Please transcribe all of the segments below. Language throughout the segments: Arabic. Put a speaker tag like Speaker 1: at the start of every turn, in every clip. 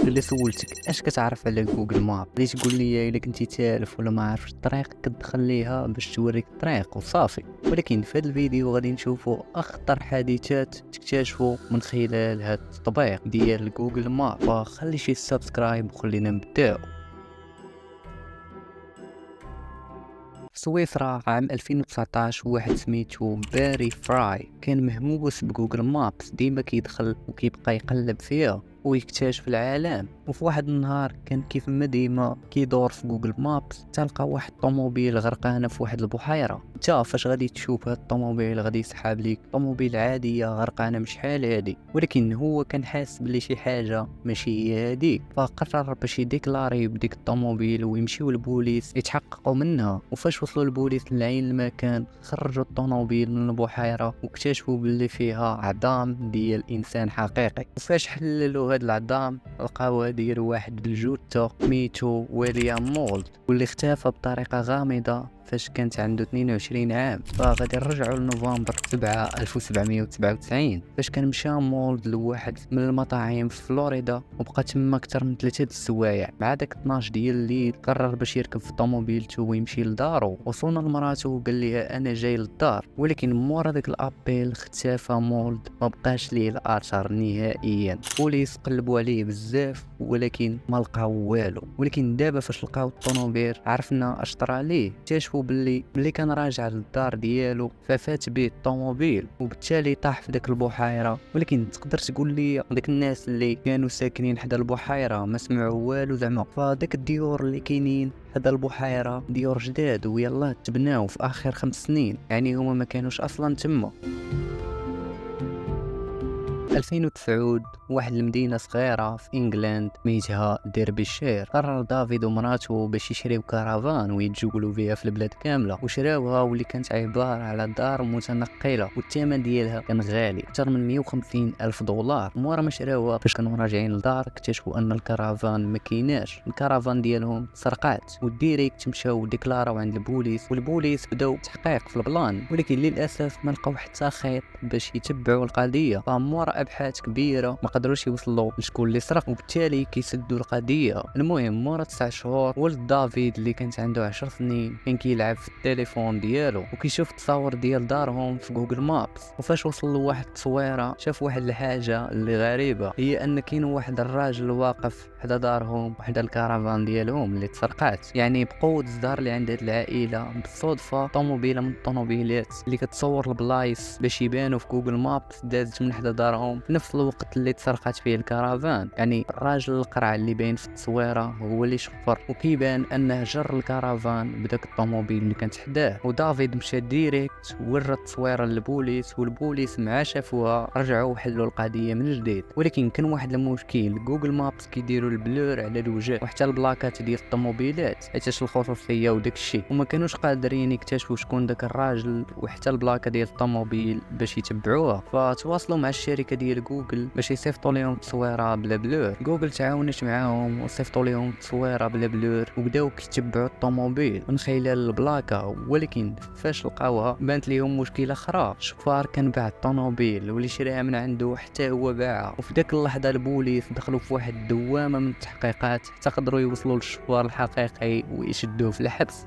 Speaker 1: اللي سولتك اش كتعرف على جوجل ماب، غادي تقول لي الا كنتي تالف ولا ما عارفش الطريق كتدخل ليها باش توريك الطريق وصافي. ولكن في هذا الفيديو غادي نشوفوا اخطر حادثات تكتشفوا من خلال هذا التطبيق ديال جوجل ماب. فخلي شي سبسكرايب وخلينا نبداو. في سويسرا عام 2019 واحد سميتو باري فراي كان مهووس بجوجل مابس، ديما كيدخل وكيبقى يقلب فيها ويكتشف العالم. وفي واحد النهار كان كيف ما ديما كيدور في جوجل مابس تلقى واحد الطوموبيل غرقانه في واحد البحيره. انت فاش غادي تشوف هاد الطوموبيل غادي يسحاب ليك طوموبيل عاديه غرقانه مش حال هادي، ولكن هو كان حاس بلي شي حاجه ماشي هي هاديك، فقرر باش يديكلاري بديك الطوموبيل ويمشيو للبوليس يتحققوا منها. وفاش وصلوا البوليس لعين المكان خرجوا الطوموبيل من البحيره واكتشفوا بلي فيها عظام ديال انسان حقيقي. وفاش حللوا هاد العظام لقاوها ديال واحد بالجوتة سميتو ويليام مولد، واللي اختفى بطريقه غامضه فاش كانت عنده 22 عام. فغادي نرجعوا لنوفمبر 7 1797 فاش كان مشى مولد لواحد من المطاعم في فلوريدا وبقى تما اكثر من 3 السوايع. مع داك 12 ديال الليل قرر باش يركب في طوموبيلته ويمشي لدارو. وصلنا لمراته وقال لها انا جاي للدار، ولكن مورا داك الابيل اختفى مولد، ما بقاش ليه الاثر نهائيا. بوليس قلبوا عليه بزاف ولكن ما لقاو والو. ولكن دابا فاش لقاو الطوموبيل عرفنا اش طرا ليه. اكتشفوا باللي كان راجع للدار ديالو ففات به الطوموبيل وبالتالي طاح في داك البحيره. ولكن تقدر تقول لي داك الناس اللي كانوا ساكنين حدا البحيره ما سمعوا والو زعما؟ فداك الديور اللي كاينين حدا البحيره ديور جداد ويلا تبناو في اخر 5 سنين، يعني هما ما كانوش اصلا تما. 2009 واحد المدينة صغيرة في انجلاند ميتها ديربيشير قرر دافيد ومراته باش يشريو كارافان ويتجولوا فيها في البلاد كاملة. وشراوها واللي كانت عبارة على دار متنقلة، والثمن ديالها كان غالي اكثر من 150 ألف دولار. مورا ما شراوها فاش كانوا راجعين للدار اكتشفوا ان الكارافان ما كايناش، الكارافان ديالهم سرقات. والديريكت مشاو ديكلاراو عند البوليس، والبوليس بداو تحقيق في البلان، ولكن للاسف ما لقاو حتى خيط باش يتبعوا القضية. فمورا ابحاث كبيره ما قدروش يوصلوا لشكون اللي سرق، وبالتالي كيسدوا القضيه. المهم مورا 9 شهور ولد دافيد اللي كانت عنده 10 سنين كان كيلعب في التليفون ديالو وكيشوف تصاور ديال دارهم في جوجل مابس. وفاش وصل له واحد التصويره شاف واحد الحاجه اللي غريبه، هي ان كاين واحد الراجل واقف حدا دارهم وحدا الكارافان ديالهم اللي تسرقات. يعني بقوه الزهر اللي عند هاد العائله بالصدفه طوموبيله من الطوموبيلات اللي كتصور البلايص باش يبانوا في جوجل مابس دازت من حدا دارهم في نفس الوقت اللي تسرقات فيه الكارافان. يعني الراجل القرع اللي باين في التصويره هو اللي شفر، وكيبان انه جر الكارافان بداك الطوموبيل اللي كانت حداه. ودافيد مشى ديريكت ورى التصويره للبوليس، والبوليس مع شافوها رجعوا حلوا القضيه من جديد. ولكن كان واحد المشكل، جوجل مابس كيديروا البلور على الوجه وحتى البلاكات ديال الطوموبيلات حيتاش الخصوصيه وداك الشيء، وما كانوش قادرين يكتشفوا شكون داك الراجل وحتى البلاكه ديال الطوموبيل باش يتبعوها. فتواصلوا مع الشركه ديال جوجل باش يصيفطوا لهم تصويره بلا بلور. جوجل تعاونت معاهم وصيفطوا لهم تصويره بلا بلور وبداو كيتبعوا الطوموبيل من خلال البلاكه. ولكن فاش لقاوها بانت ليهم مشكله اخرى، الشفار كان باع الطوموبيل واللي شراها من عنده حتى هو باعها. وفي داك اللحظه البوليس دخلوا في واحد الدوامه من التحقيقات حتى قدروا يوصلوا للشفار الحقيقي ويشدوه في الحبس.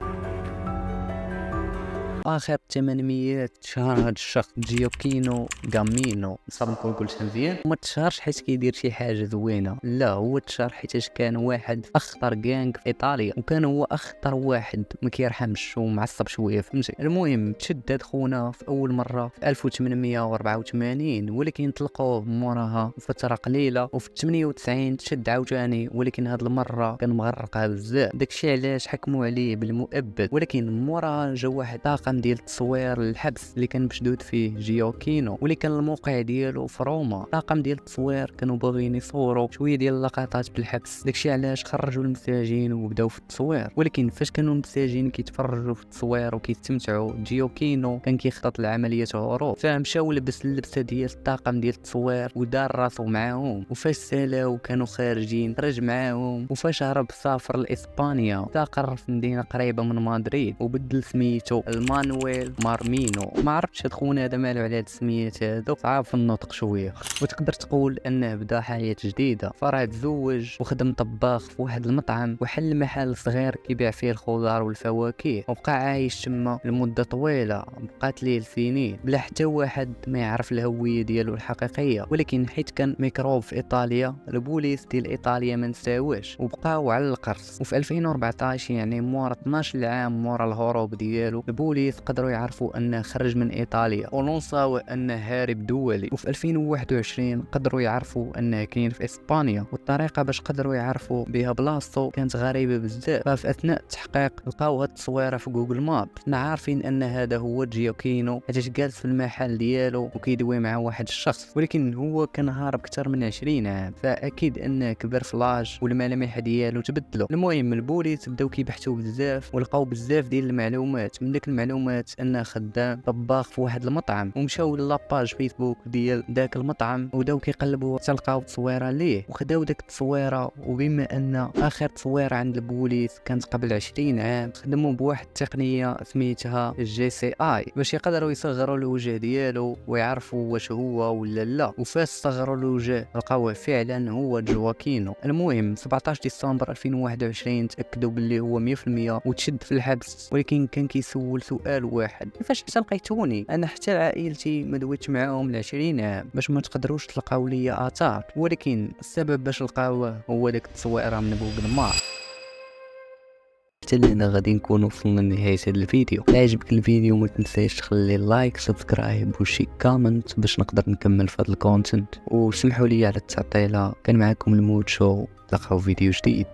Speaker 1: اخر 800 شهر هاد الشخص جيوكينو غامينو صاب نكون قلتها مزيان. وما تشهرش حيت كيدير شي حاجه زوينه، لا هو تشهر حيتاش كان واحد اخطر غانغ في ايطاليا، وكان هو اخطر واحد ما كيرحمش ومعصب شويه فهمتي. المهم تشد هاد خونا في اول مره في 1884، ولكن طلقوه موراها فتره قليله، وفي 98 تشد عاوتاني ولكن هاد المره كان مغرقها بزاف. داكشي علاش حكموا عليه بالمؤبد. ولكن موراها جا واحد طاقم ديال التصوير للحبس اللي كان مشدود فيه جيوكينو، واللي كان الموقع ديالو في روما. طاقم ديال التصوير كانوا باغيين يصوروا شويه ديال اللقطات بالحبس، داكشي علاش خرجوا المساجين وبداو في التصوير. ولكن فاش كانوا المساجين كيتفرجوا في التصوير وكيستمتعوا، جيوكينو كان كيخطط لعمليه هروب، فمشاو لبس اللبسه ديال الطاقم ديال التصوير ودار راسو معاهم. وفاش سالاو كانوا خارجين خرج معاهم. وفاش هرب سافر لاسبانيا، استقر في مدينه قريبه من مدريد وبدل سميتو الماني مانويل مارمينو. ما عرفتش هاد خونا هذا مالو على هاد السميات هادو، صعاب في النطق شويه. وتقدر تقول انه بدا حياه جديده، فراه تزوج وخدم طباخ في واحد المطعم وحل محل صغير كيبيع فيه الخضار والفواكه، وبقى عايش تما لمده طويله، بقات ليه سنين بلا حتى واحد ما يعرف الهويه ديالو الحقيقيه. ولكن حيت كان ميكروب في ايطاليا، البوليس ديال ايطاليا ما نساوش وبقاو على القرص. وفي 2014 يعني مورا 12 عام مورا الهروب ديالو، البوليس قدروا يعرفوا انه خرج من ايطاليا ولونصاو انه هارب دولي. وفي 2021 قدروا يعرفوا انه كاين في اسبانيا، والطريقه باش قدروا يعرفوا بها بلاصتو كانت غريبه بزاف. ففي اثناء التحقيق لقاو هاد التصويره في جوجل ماب، حنا عارفين ان هذا هو جيوكينو حيت جالس في المحل ديالو وكيدوي مع واحد الشخص، ولكن هو كان هارب اكثر من 20 عام، فاكيد انه كبر في لاج والملامح ديالو تبدلوا. المهم البوليس بداو كيبحثوا بزاف ولقاو بزاف ديال المعلومات. من ديك المعلومات انه خدام طباخ في واحد المطعم، ومشاو لاباج فيسبوك ديال داك المطعم وبداو كيقلبوا تلقاو تصويره ليه وخداو داك التصويره. وبما ان اخر تصويره عند البوليس كانت قبل 20 عام، خدموا بواحد التقنيه سميتها GCI باش يقدروا يصغروا الوجه ديالو ويعرفوا واش هو ولا لا. وفاش صغروا الوجه لقاوه فعلا هو جواكينو. المهم 17 ديسمبر 2021 تاكدوا باللي هو 100% وتشد في الحبس، ولكن كان كيسول سؤال واحد: كيفاش حتى لقيتوني؟ انا حتى عائلتي ما دويتش معاهم ل 20 عام باش ما تقدروش تلقاو لي اثار. ولكن السبب باش لقاوه هو داك التصويره من جوجل ماب. حتى لهنا غادي نكونوا وصلنا لنهاية هذا الفيديو. لا عجبك الفيديو ما تنساش تخلي لايك سبسكرايب وشي كومنت باش نقدر نكمل في هذا الكونتنت. وسمحوا لي على التعطيله، كان معكم المود شو، تلقاو فيديو جديد.